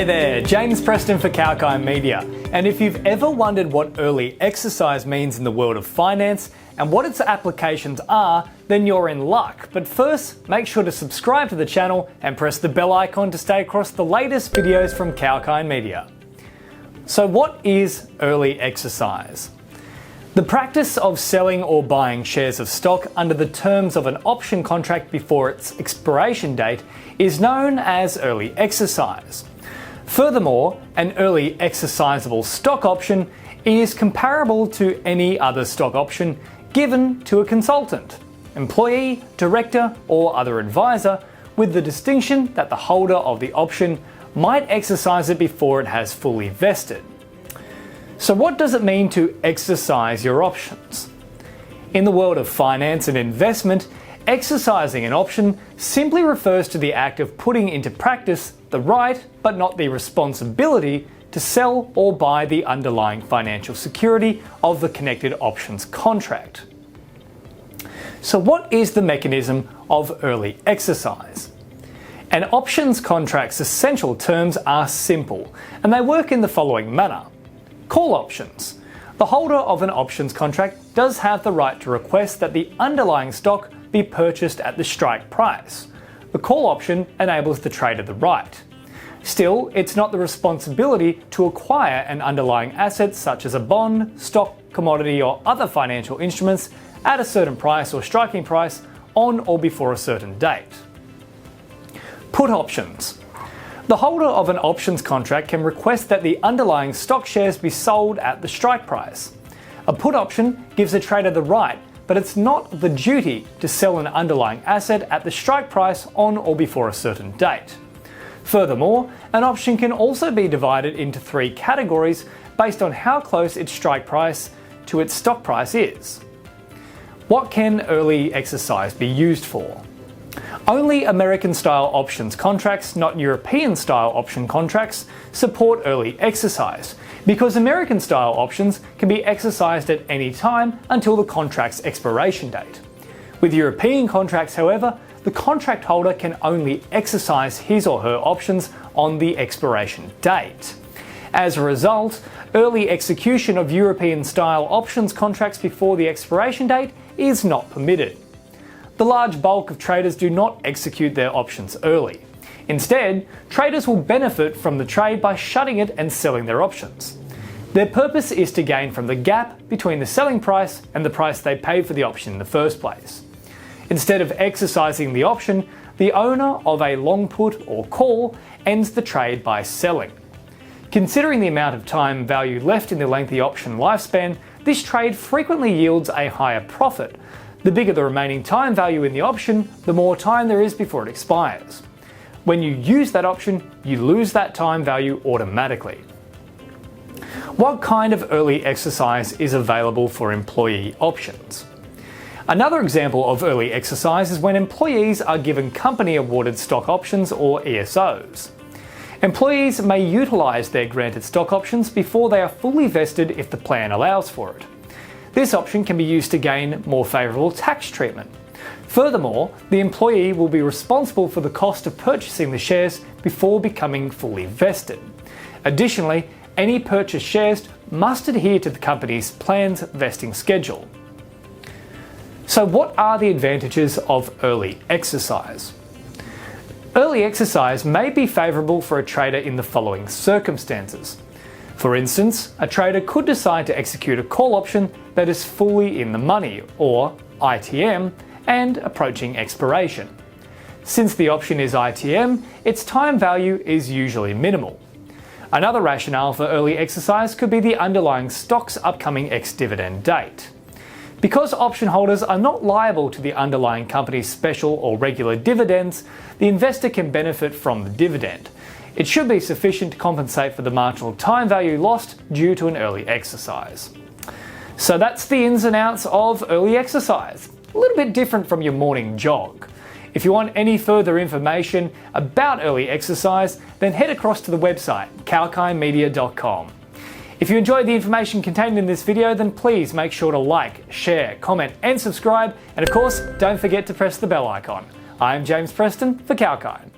Hey there, James Preston for Kalkine Media. And if you've ever wondered what early exercise means in the world of finance and what its applications are, then you're in luck. But first, make sure to subscribe to the channel and press the bell icon to stay across the latest videos from Kalkine Media. So what is early exercise? The practice of selling or buying shares of stock under the terms of an option contract before its expiration date is known as early exercise. Furthermore, an early exercisable stock option is comparable to any other stock option given to a consultant, employee, director, or other advisor, with the distinction that the holder of the option might exercise it before it has fully vested. So what does it mean to exercise your options? In the world of finance and investment, exercising an option simply refers to the act of putting into practice the right, but not the responsibility, to sell or buy the underlying financial security of the connected options contract. So what is the mechanism of early exercise? An options contract's essential terms are simple, and they work in the following manner. Call options. The holder of an options contract does have the right to request that the underlying stock be purchased at the strike price. The call option enables the trader the right. Still, it's not the responsibility to acquire an underlying asset such as a bond, stock, commodity, or other financial instruments at a certain price or striking price on or before a certain date. Put options. The holder of an options contract can request that the underlying stock shares be sold at the strike price. A put option gives a trader the right, but it's not the duty to sell an underlying asset at the strike price on or before a certain date. Furthermore, an option can also be divided into three categories based on how close its strike price to its stock price is. What can early exercise be used for? Only American-style options contracts, not European-style option contracts, support early exercise, because American-style options can be exercised at any time until the contract's expiration date. With European contracts, however, the contract holder can only exercise his or her options on the expiration date. As a result, early execution of European-style options contracts before the expiration date is not permitted. The large bulk of traders do not execute their options early. Instead, traders will benefit from the trade by shutting it and selling their options. Their purpose is to gain from the gap between the selling price and the price they paid for the option in the first place. Instead of exercising the option, the owner of a long put or call ends the trade by selling. Considering the amount of time value left in the lengthy option lifespan, this trade frequently yields a higher profit. The bigger the remaining time value in the option, the more time there is before it expires. When you use that option, you lose that time value automatically. What kind of early exercise is available for employee options? Another example of early exercise is when employees are given company-awarded stock options or ESOs. Employees may utilise their granted stock options before they are fully vested if the plan allows for it. This option can be used to gain more favourable tax treatment. Furthermore, the employee will be responsible for the cost of purchasing the shares before becoming fully vested. Additionally, any purchased shares must adhere to the company's plan's vesting schedule. So what are the advantages of early exercise? Early exercise may be favourable for a trader in the following circumstances. For instance, a trader could decide to execute a call option that is fully in the money, or ITM, and approaching expiration. Since the option is ITM, its time value is usually minimal. Another rationale for early exercise could be the underlying stock's upcoming ex-dividend date. Because option holders are not liable to the underlying company's special or regular dividends, the investor can benefit from the dividend. It should be sufficient to compensate for the marginal time value lost due to an early exercise. So that's the ins and outs of early exercise. A little bit different from your morning jog. If you want any further information about early exercise, then head across to the website kalkinemedia.com. If you enjoyed the information contained in this video, then please make sure to like, share, comment and subscribe, and of course don't forget to press the bell icon. I'm James Preston for Kalkine.